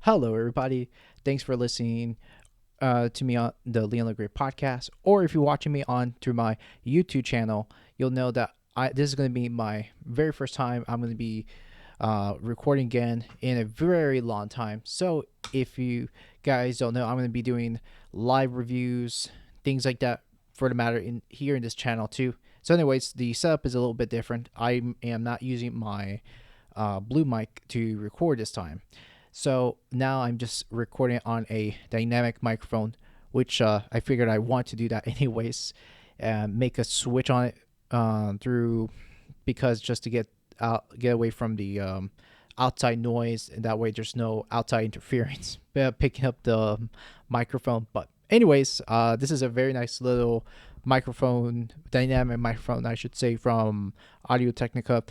Hello, everybody. Thanks for listening to me on the LBRY podcast. Or if you're watching me on through my YouTube channel, you'll know that this is going to be my very first time I'm going to be recording again in a very long time. So if you guys don't know, I'm going to be doing live reviews, things like that for the matter in here in this channel too. So anyways, the setup is a little bit different. I am not using my blue mic to record this time. So now I'm just recording on a dynamic microphone, which I figured I want to do that anyways, and make a switch on it through because just to get away from the outside noise, and that way there's no outside interference picking up the microphone. But anyways, this is a very nice little microphone, dynamic microphone, I should say, from Audio Technica,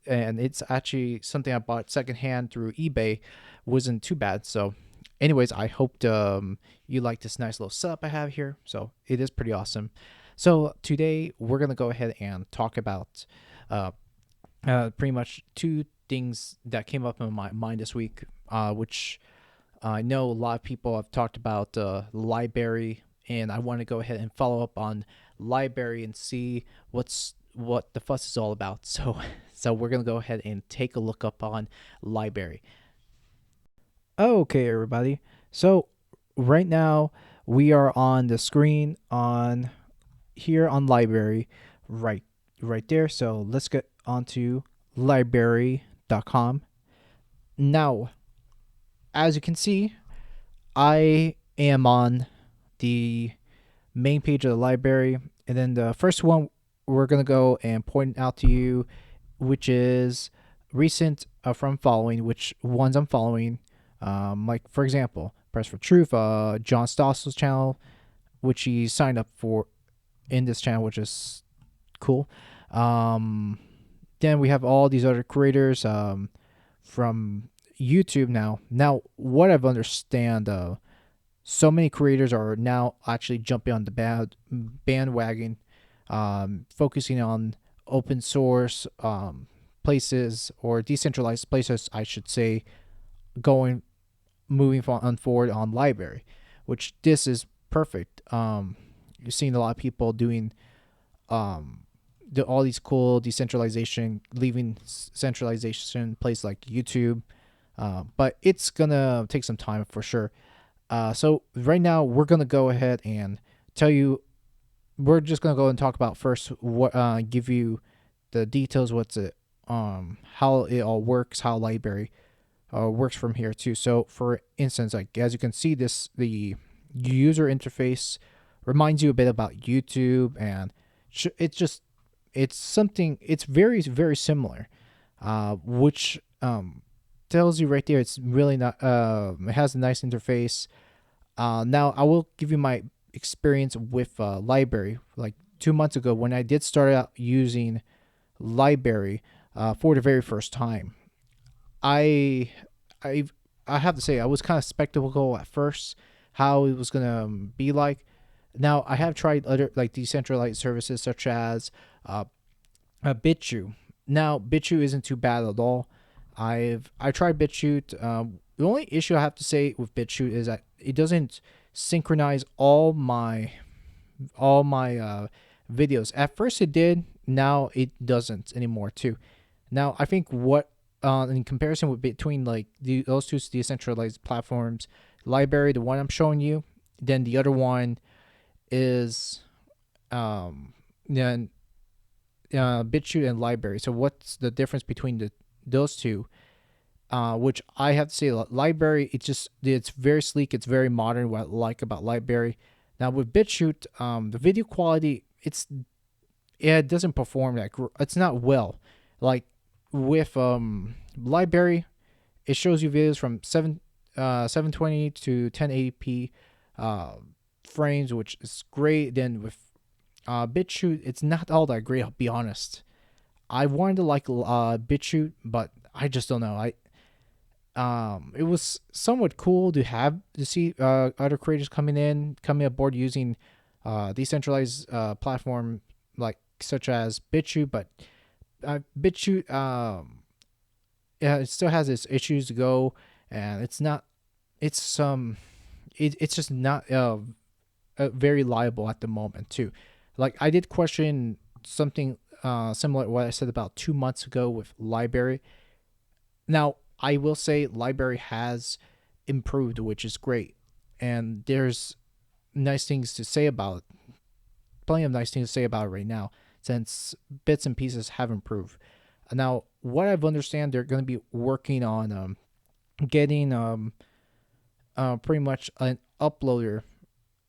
and it's actually something I bought secondhand through eBay. Wasn't too bad. So anyways, I hope you like this nice little setup I have here. So it is pretty awesome. So today we're gonna go ahead and talk about pretty much two things that came up in my mind this week, which I know a lot of people have talked about LBRY, and I want to go ahead and follow up on LBRY and see what the fuss is all about. So we're gonna go ahead and take a look up on LBRY. Okay, everybody. So right now we are on the screen on here on LBRY, right there. So let's get onto LBRY.com. Now, as you can see, I am on the main page of the LBRY, and then the first one we're gonna go and point out to you, which is recent from following, which ones I'm following. Like for example, Press for Truth, John Stossel's channel, which he signed up for in this channel, which is cool. Then we have all these other creators from YouTube now. Now, what I've understand, so many creators are now actually jumping on the bandwagon, focusing on open source places, or decentralized places, I should say, moving on forward on LBRY, which this is perfect. You're seeing a lot of people doing all these cool decentralization, leaving centralization place like YouTube, but it's gonna take some time for sure. So right now we're gonna go ahead and tell you. We're just gonna go and talk about first what give you the details, what's it, how it all works, how LBRY works from here too. So for instance, like as you can see, the user interface reminds you a bit about YouTube, and it's very similar, which tells you right there it's really not it has a nice interface. Now I will give you my experience with LBRY. Like 2 months ago, when I did start out using LBRY for the very first time, I I I have to say I was kind of skeptical at first how it was gonna be like. Now I have tried other like decentralized services such as BitChute. Now BitChute isn't too bad at all. I tried BitChute. The only issue I have to say with BitChute is that it doesn't synchronize all my videos. At first it did. Now it doesn't anymore too. Now I think what in comparison with between like those two decentralized platforms, LBRY, the one I'm showing you, then the other one is then BitChute and LBRY. So what's the difference between those two? Which I have to say, LBRY, it's very sleek, it's very modern. What I like about LBRY. Now with BitChute, the video quality, it doesn't perform that. It's not well. Like with LBRY, it shows you videos from 720 to 1080p frames, which is great. Then with BitChute, it's not all that great. I'll be honest. I wanted to like BitChute, but I just don't know. It was somewhat cool to see other creators coming aboard using decentralized platform like such as BitChute, but BitChute, yeah, it still has its issues to go, and it's not it's just not very liable at the moment too. Like I did question something similar to what I said about 2 months ago with LBRY. Now I will say LBRY has improved, which is great, and there's nice things to say about it. Plenty of nice things to say about it right now, since bits and pieces have improved. Now, what I've understand, they're going to be working on getting pretty much an uploader,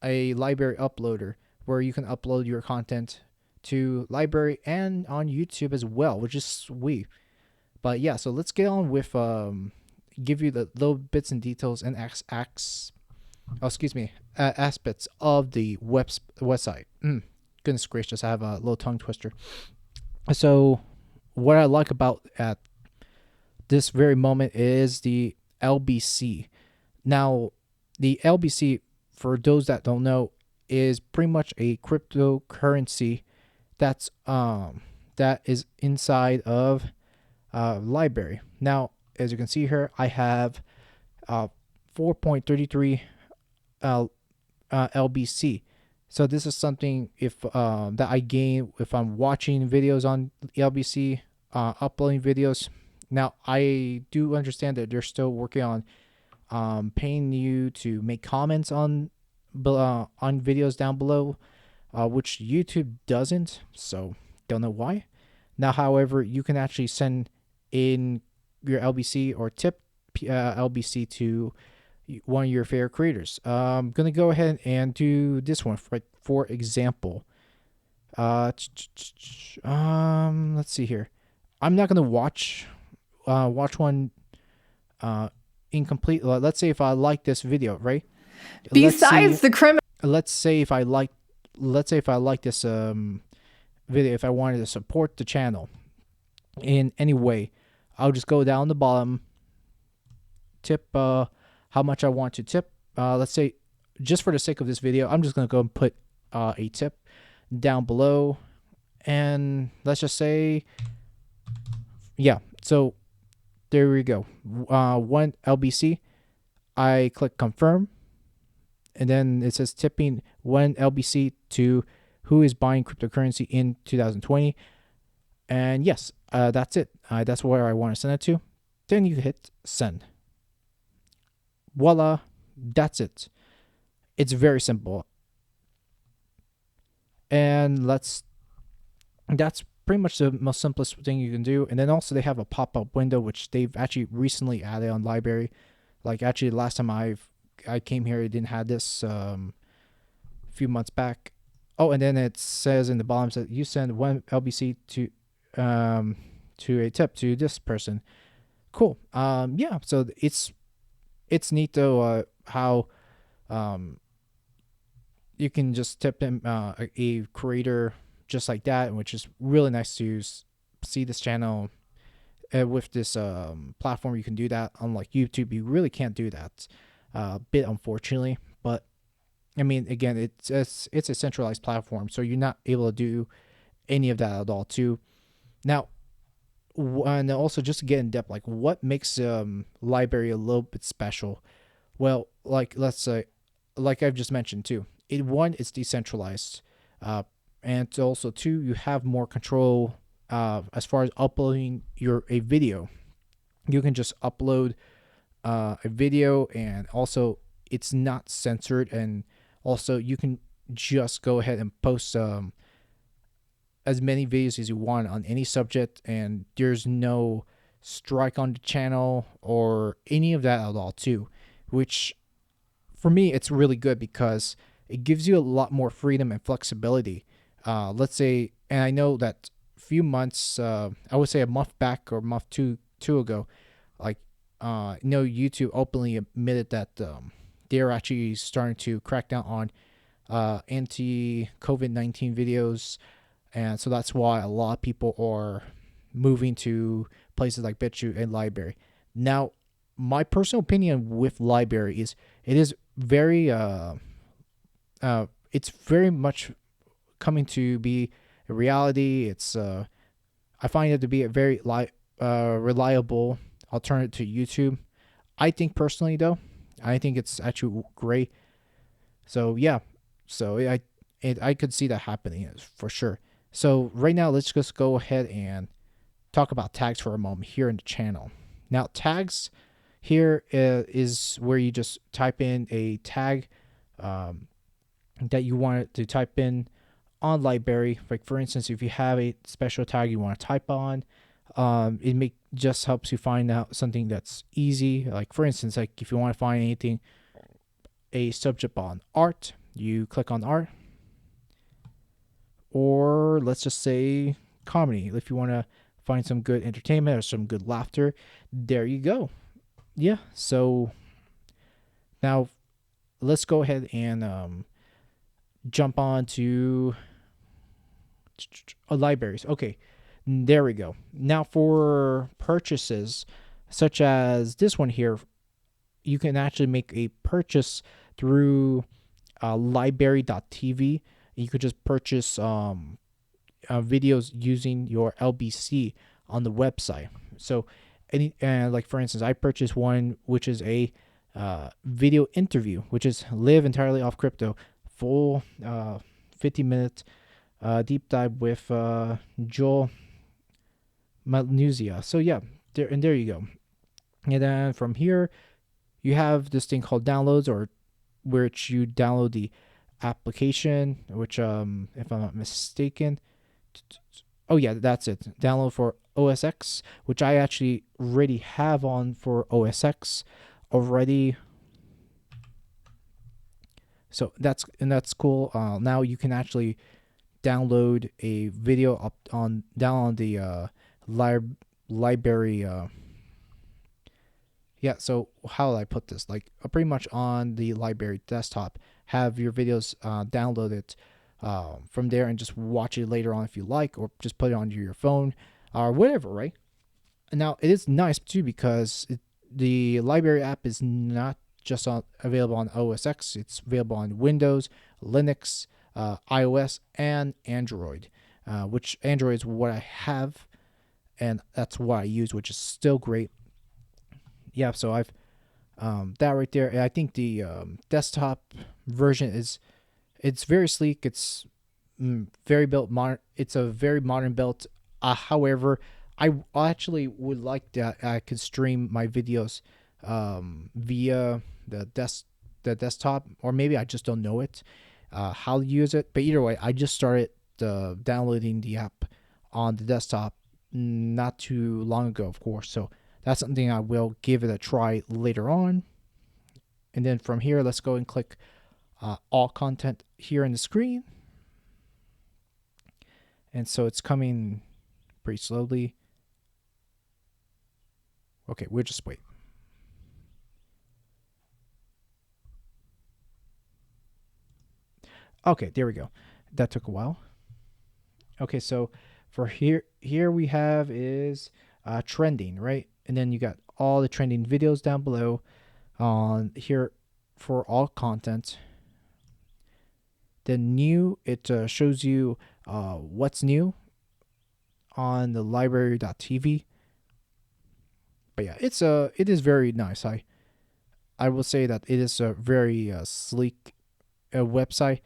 a LBRY uploader, where you can upload your content to LBRY and on YouTube as well, which is sweet. But yeah, so let's get on with give you the little bits and details and aspects of the website. Goodness gracious, I have a little tongue twister. So, what I like about at this very moment is the LBC. Now, the LBC, for those that don't know, is pretty much a cryptocurrency that is inside of LBRY. Now, as you can see here, I have 4.33 LBC. So this is something if that I gain if I'm watching videos on LBC, uploading videos. Now I do understand that they're still working on paying you to make comments on videos down below, which YouTube doesn't. So don't know why. Now, however, you can actually send in your LBC or tip LBC to one of your favorite creators. I'm gonna go ahead and do this one for example. Let's see here. I'm not gonna watch one incomplete. Let's say if I like this video, right? Besides the criminal. Let's say if I like this video, if I wanted to support the channel in any way, I'll just go down the bottom, tip how much I want to tip. Let's say, just for the sake of this video, I'm just going to go and put a tip down below. And let's just say, yeah, so there we go. 1 LBC. I click confirm. And then it says tipping 1 LBC to who is buying cryptocurrency in 2020. And yes, that's it. That's where I want to send it to. Then you hit send. Voila, that's it. It's very simple. And that's pretty much the most simplest thing you can do. And then also they have a pop-up window, which they've actually recently added on LBRY. Like actually last time I came here, it didn't have this a few months back. Oh, and then it says in the bottom that you send 1 LBC to a tip to this person. Cool. Yeah, so it's neat though how you can just tip them a creator just like that, which is really nice to see this channel with this platform. You can do that. Unlike YouTube, you really can't do that. Bit unfortunately, but I mean, again, it's a centralized platform, so you're not able to do any of that at all too. Now, and also just to get in depth, like what makes LBRY a little bit special? Well, like let's say, like I've just mentioned too, it's decentralized, and also two, you have more control as far as uploading a video. You can just upload a video, and also it's not censored, and also you can just go ahead and post as many videos as you want on any subject, and there's no strike on the channel or any of that at all too, which for me it's really good because it gives you a lot more freedom and flexibility. Let's say, and I know that few months, I would say a month back or a month two ago, like YouTube openly admitted that they're actually starting to crack down on anti-COVID-19 videos. And so that's why a lot of people are moving to places like BitChute and LBRY. Now, my personal opinion with LBRY is it is very it's very much coming to be a reality. It's I find it to be a very reliable alternative to YouTube. I think personally though, I think it's actually great. So yeah, so I could see that happening for sure. So right now, let's just go ahead and talk about tags for a moment here in the channel. Now, tags here is where you just type in a tag um, that you want to type in on LBRY. Like for instance, if you have a special tag you want to type on, it just helps you find out something that's easy. Like for instance, like if you want to find anything, a subject on art, you click on art, or let's just say comedy. If you want to find some good entertainment or some good laughter, there you go. Yeah. So now let's go ahead and jump on to LBRYs. Okay, there we go. Now for purchases, such as this one here, you can actually make a purchase through LBRY.tv. You could just purchase videos using your LBC on the website. So, like for instance, I purchased one which is a video interview, which is live entirely off crypto, full 50-minute deep dive with Joel Malnuzia. So yeah, there you go. And then from here, you have this thing called downloads, or which you download the application, which if I'm not mistaken, oh yeah, that's it. Download for OS X, which I actually already have on for OS X already. So that's cool. Now you can actually download a video up down on the LBRY. Yeah, so how do I put this? Like pretty much on the LBRY desktop, have your videos downloaded from there and just watch it later on if you like, or just put it onto your phone or whatever, right? And now it is nice too because the LBRY app is not just available on OS X, it's available on Windows, Linux, iOS, and Android, which Android is what I have, and that's what I use, which is still great. Yeah, so I've that right there. And I think the desktop version it's very sleek. It's very built modern. It's a very modern built. However, I actually would like that I could stream my videos via the desktop, or maybe I just don't know it how to use it. But either way, I just started downloading the app on the desktop not too long ago, of course. So that's something I will give it a try later on. And then from here, let's go and click all content here on the screen. And so it's coming pretty slowly. Okay, we'll just wait. Okay, there we go. That took a while. Okay, so for here we have is trending, right? And then you got all the trending videos down below on here for all content. Then new, it shows you what's new on the LBRY.tv. But yeah, it is very nice. I will say that it is a very sleek website.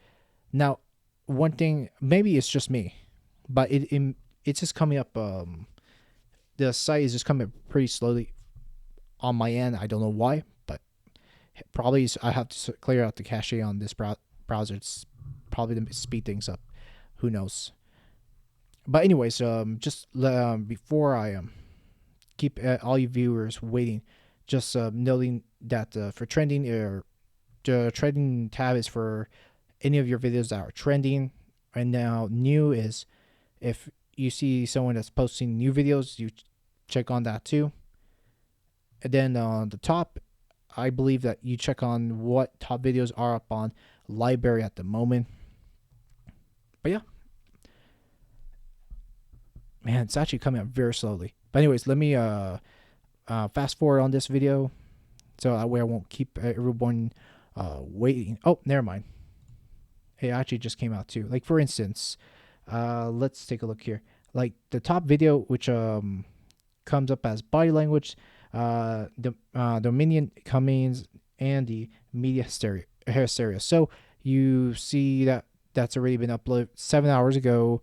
Now, one thing, maybe it's just me, but it's just coming up. The site is just coming pretty slowly on my end. I don't know why, but probably I have to clear out the cache on this browser. It's probably to speed things up. Who knows? But anyways, just before I keep all you viewers waiting, just noting that for trending, the trending tab is for any of your videos that are trending. And now new is if you see someone that's posting new videos, you check on that too. And then on the top, I believe that you check on what top videos are up on LBRY at the moment. But yeah, man, it's actually coming up very slowly. But anyways, let me fast forward on this video so that way I won't keep everyone waiting. Oh, never mind. It actually just came out too. Like for instance, let's take a look here. Like the top video, which comes up as body language, the Dominion Cummings and the media hysteria. So you see that that's already been uploaded 7 hours ago,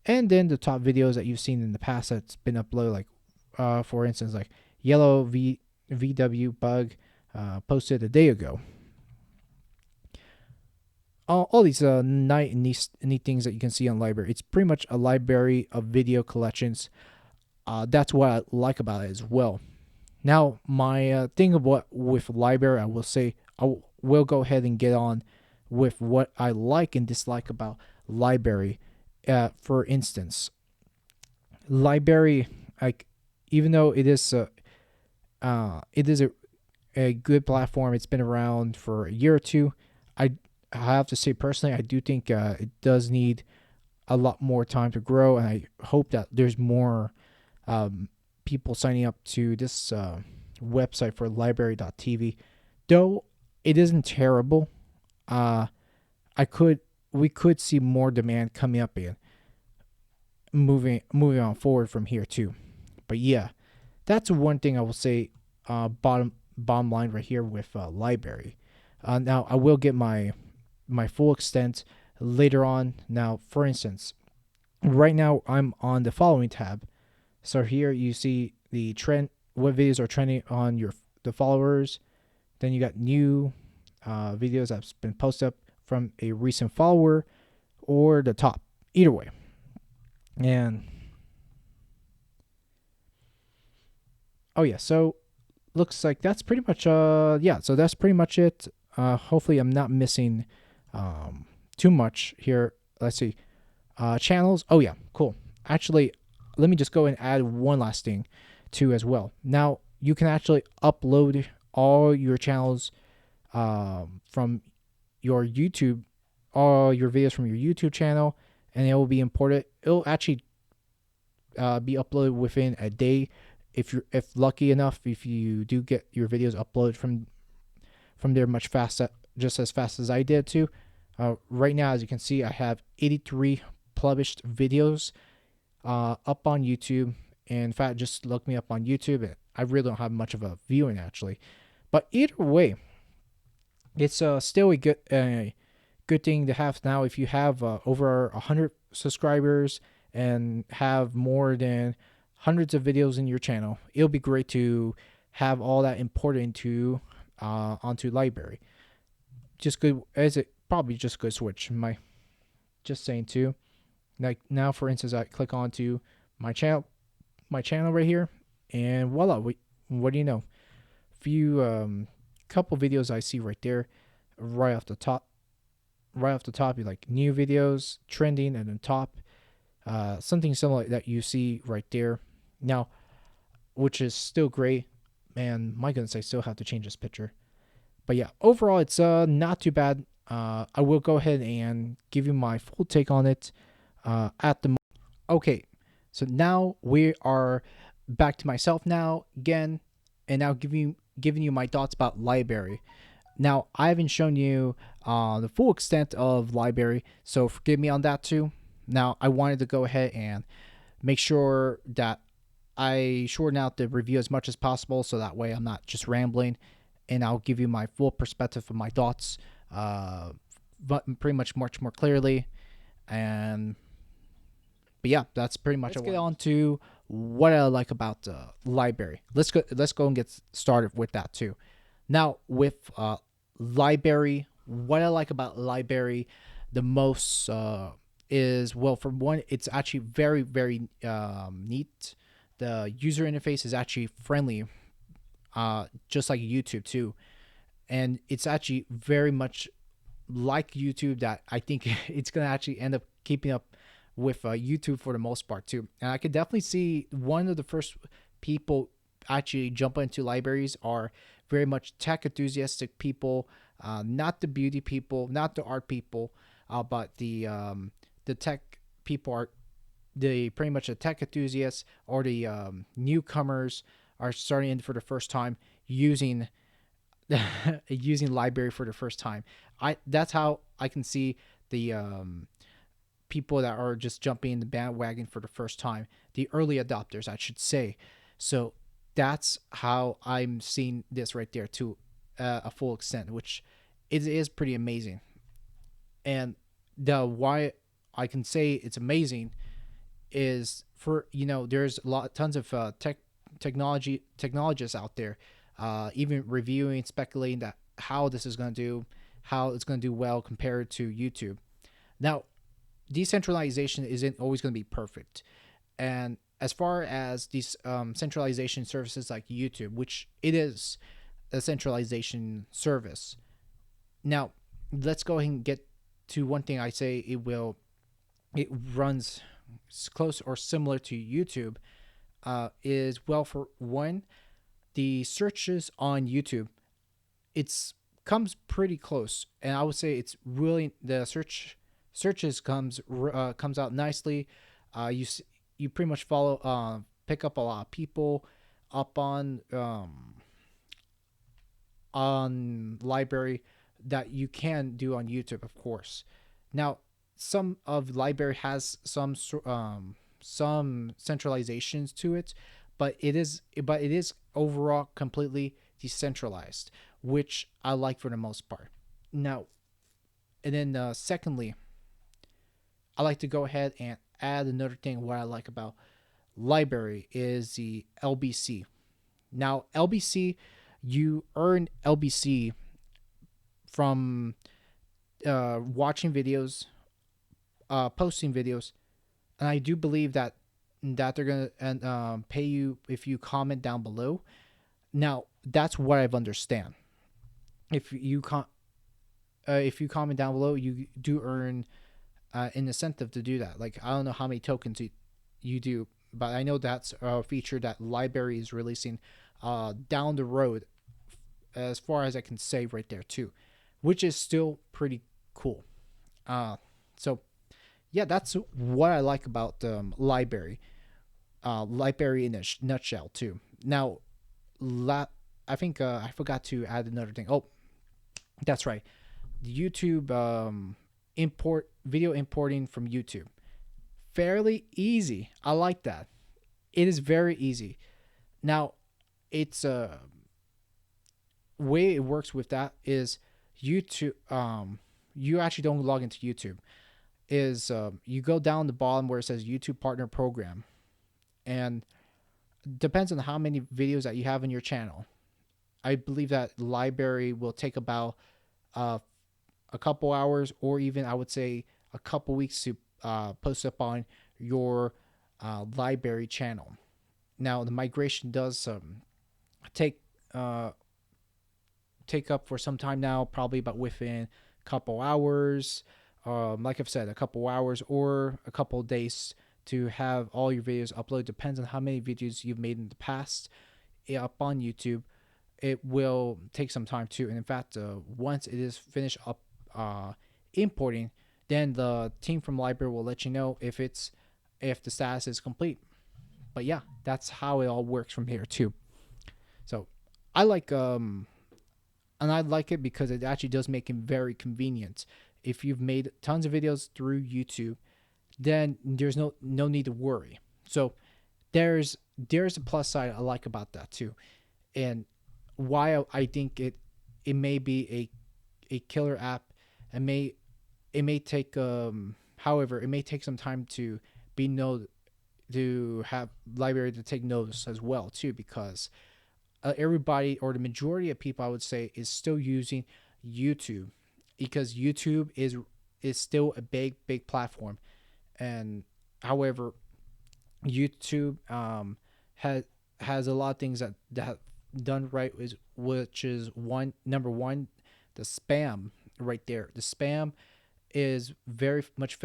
and then the top videos that you've seen in the past that's been uploaded, like for instance, like yellow VW bug posted a day ago. All these neat things that you can see on LBRY. It's pretty much a library of video collections. That's what I like about it as well. Now, my thing of what with LBRY, I will say will go ahead and get on with what I like and dislike about LBRY. For instance, LBRY, like, even though it is a good platform, it's been around for a year or two. I have to say personally, I do think it does need a lot more time to grow, and I hope that there's more people signing up to this website for LBRY.tv. Though it isn't terrible, we could see more demand coming up and moving on forward from here too. But yeah, that's one thing I will say. Bottom line right here with LBRY. Now I will get my full extent later on. Now, for instance, right now I'm on the following tab. So here you see the trend, what videos are trending on the followers. Then you got new videos that's been posted up from a recent follower or the top. Either way. And oh yeah, so looks like that's pretty much so that's pretty much it. Hopefully I'm not missing too much here. Let's see. Channels. Oh yeah, cool. Actually, let me just go and add one last thing too as well. Now you can actually upload all your channels from your YouTube, all your videos from your YouTube channel, and it will be imported. It'll actually be uploaded within a day if lucky enough, if you do get your videos uploaded from there much faster, just as fast as I did too. Right now, as you can see, I have 83 published videos up on YouTube. And in fact, just look me up on YouTube. I really don't have much of a viewing actually, but either way, it's still a good thing to have now. If you have over 100 subscribers and have more than hundreds of videos in your channel, it'll be great to have all that imported into onto LBRY. Just good, as it probably just good switch. Just saying too. Like now, for instance, I click onto my channel right here, and voila! What do you know? Few couple videos I see right there, right off the top. You like new videos trending, and then top, something similar that you see right there. Now, which is still great. Man, my goodness, I still have to change this picture. But yeah, overall, it's not too bad. I will go ahead and give you my full take on it at the moment. Okay, so now we are back to myself now again, and now giving you my thoughts about LBRY. Now, I haven't shown you the full extent of LBRY, so forgive me on that too. Now, I wanted to go ahead and make sure that I shorten out the review as much as possible, so that way I'm not just rambling, and I'll give you my full perspective of my thoughts, but pretty much more clearly. But yeah, that's pretty much. Let's get on to what I like about LBRY. Let's go and get started with that too. Now with LBRY, what I like about LBRY the most is, well, for one, it's actually very neat. The user interface is actually friendly, just like YouTube too, and it's actually very much like YouTube, that I think it's gonna actually end up keeping up with YouTube for the most part too. And I could definitely see one of the first people actually jump into LBRYs are very much tech enthusiastic people, not the beauty people, not the art people, but the tech people are pretty much the tech enthusiasts, or the newcomers are starting in for the first time using using LBRY for the first time. That's how I can see the people that are just jumping in the bandwagon for the first time, the early adopters, I should say. So that's how I'm seeing this right there too a full extent, which is pretty amazing. And the why I can say it's amazing is for there's tons of technologists out there, even reviewing, speculating that how it's going to do well compared to YouTube. Now, decentralization isn't always going to be perfect, and as far as these centralization services like YouTube, which it is a centralization service. Now, let's go ahead and get to one thing I say it runs close or similar to YouTube, is, well, for one, the searches on YouTube, it's comes pretty close, and I would say it's really the searches comes out nicely. You pretty much follow pick up a lot of people up on LBRY that you can do on YouTube, of course. Now, some of LBRY has some centralizations to it, but it is overall completely decentralized, which I like for the most part. Now, and then secondly, I like to go ahead and add another thing. What I like about LBRY is the LBC. Now, LBC, you earn LBC from watching videos, posting videos, and I do believe that they're gonna pay you if you comment down below. Now, that's what I've understand. If you comment down below, you do earn an incentive to do that. Like, I don't know how many tokens you do, but I know that's a feature that LBRY is releasing down the road, as far as I can say right there too, which is still pretty cool. So yeah, that's what I like about LBRY. LBRY in a nutshell too. Now, I think I forgot to add another thing. Oh, that's right. The YouTube video importing from YouTube, fairly easy. I like that. It is very easy. Now, it's way it works with that is YouTube. You actually don't log into YouTube. Is you go down the bottom where it says YouTube Partner Program, and depends on how many videos that you have in your channel. I believe that LBRY will take about a couple hours, or even I would say a couple weeks to post up on your LBRY channel. Now, the migration does take take up for some time now, probably about within a couple hours. Like I've said, a couple hours or a couple days to have all your videos uploaded. Depends on how many videos you've made in the past up on YouTube. It will take some time too. And in fact, once it is finished up importing, then the team from LBRY will let you know if the status is complete. But yeah, that's how it all works from here too. So I like and I like it because it actually does make it very convenient. If you've made tons of videos through YouTube, then there's no need to worry. So there's a plus side I like about that too, and why I think it may be a killer app. It may take however, it may take some time to to have LBRY to take notice as well too, because everybody, or the majority of people, I would say, is still using YouTube, because YouTube is still a big platform. And however, YouTube has a lot of things that have done right, which is number one, the spam right there. The spam is very much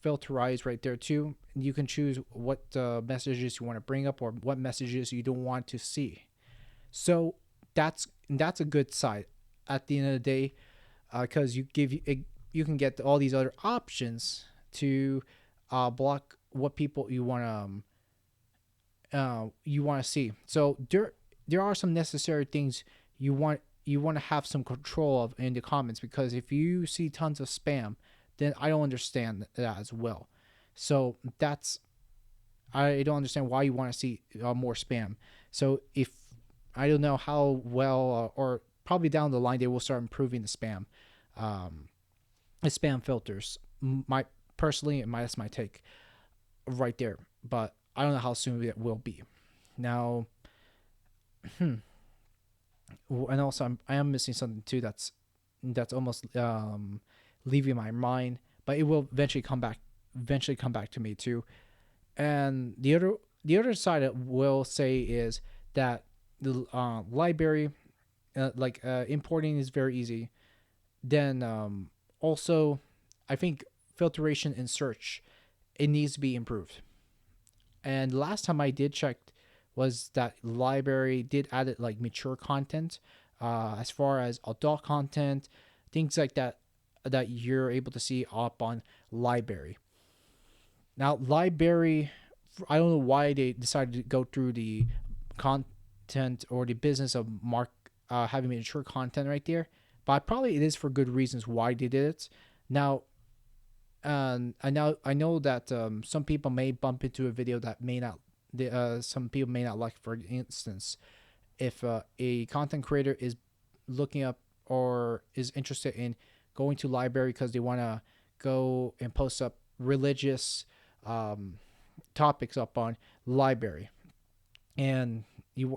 filterized right there too. You can choose what messages you want to bring up or what messages you don't want to see. So that's a good side at the end of the day, because you can get all these other options to block what people you want to see. So there are some necessary things you want to have some control of in the comments, because if you see tons of spam, then I don't understand that as well. So I don't understand why you want to see more spam. So if I don't know how well or probably down the line they will start improving the spam filters. My personally, that's my take right there. But I don't know how soon it will be. Now, and also I am missing something too that's almost leaving my mind, but it will eventually come back. Eventually come back to me too. And the other side I will say is that the library, importing is very easy. Then also, I think filtration and search, it needs to be improved. And last time I did check was that library did add it like mature content, as far as adult content, things like that that you're able to see up on library. Now library, I don't know why they decided to go through the content or the business of having mature content right there, but probably it is for good reasons why they did it. Now, I know that some people may bump into a video that may not. Some people may not like. For instance, if a content creator is looking up or is interested in going to library because they want to go and post up religious um, topics up on library, and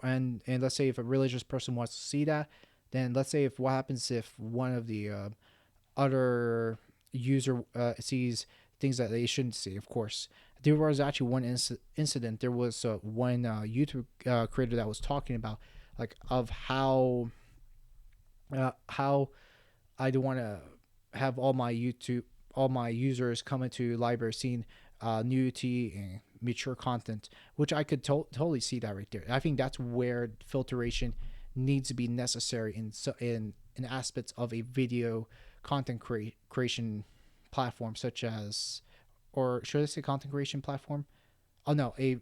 and let's say if a religious person wants to see that, then let's say if what happens if one of the other user sees things that they shouldn't see. Of course, there was actually one incident. There was one YouTube creator that was talking about like of how I don't want to have all my users come into library seeing nudity and mature content, which I could totally see that right there. I think that's where filtration needs to be necessary in aspects of a video content creation platform, such as, or should I say content creation platform? Oh no, a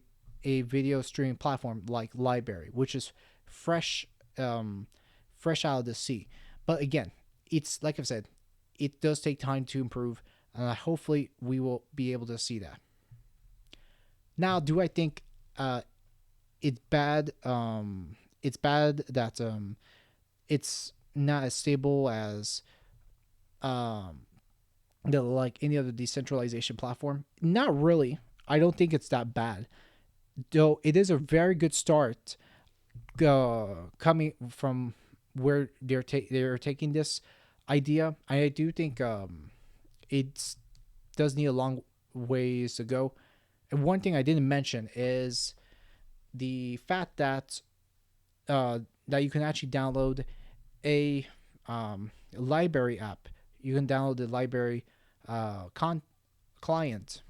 video streaming platform like library, which is fresh fresh out of the sea. But again, it's like I've said, it does take time to improve, and hopefully we will be able to see that. Now, do I think it's bad? It's bad that it's not as stable as um, like any other decentralization platform. Not really. I don't think it's that bad, though. It is a very good start coming from where they're taking this idea. I do think it does need a long ways to go. And one thing I didn't mention is the fact that you can actually download a library app. You can download the library client,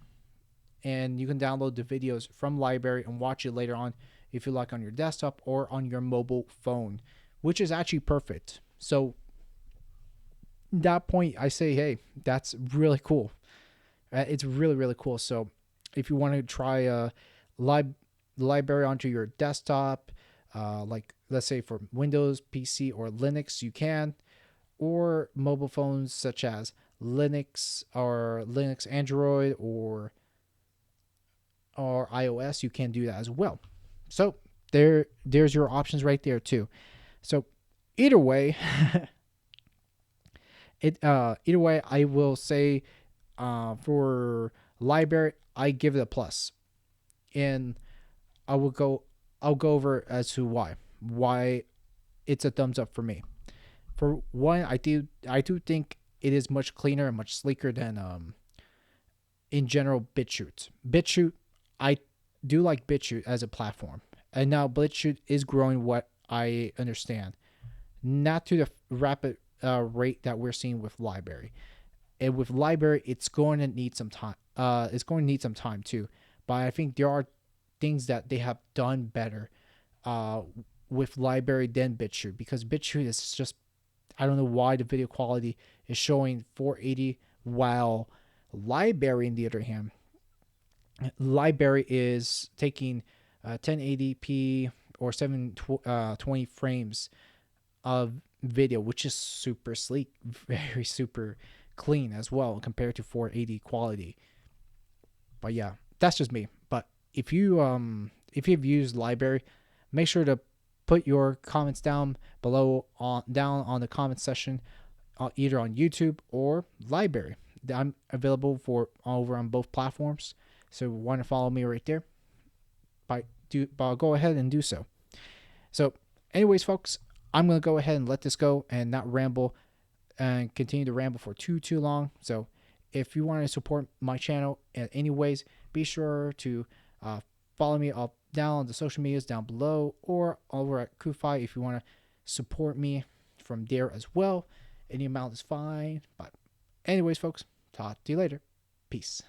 and you can download the videos from library and watch it later on if you like on your desktop or on your mobile phone, which is actually perfect. So that point, I say, hey, that's really cool. It's really really cool. So if you want to try a library onto your desktop, like let's say for Windows, PC, or Linux, you can, or mobile phones such as Linux Android or iOS, you can do that as well. So there's your options right there too. So either way, either way, I will say for library, I give it a plus, and I will go I'll go over as to why it's a thumbs up for me. For one, I do think it is much cleaner and much sleeker than in general BitChute. BitChute, I do like BitChute as a platform, and now BitChute is growing. What I understand, not to the rapid rate that we're seeing with library. And with library, it's going to need some time. It's going to need some time too. But I think there are things that they have done better uh, with library than BitChute, because BitChute is just, I don't know why the video quality is showing 480, while library, on the other hand, library is taking 1080p or 720 frames of video, which is super sleek, very super clean as well compared to 480 quality. But yeah, that's just me. But if you've used library, make sure to put your comments down below down on the comment section, either on YouTube or LBRY. I'm available for over on both platforms. So if you want to follow me right there, go ahead and do so. So, anyways, folks, I'm gonna go ahead and let this go and not ramble and continue to ramble for too long. So, if you want to support my channel in any ways, be sure to follow me up down on the social medias down below, or over at Ko-Fi if you want to support me from there as well. Any amount is fine. But anyways, folks, talk to you later. Peace.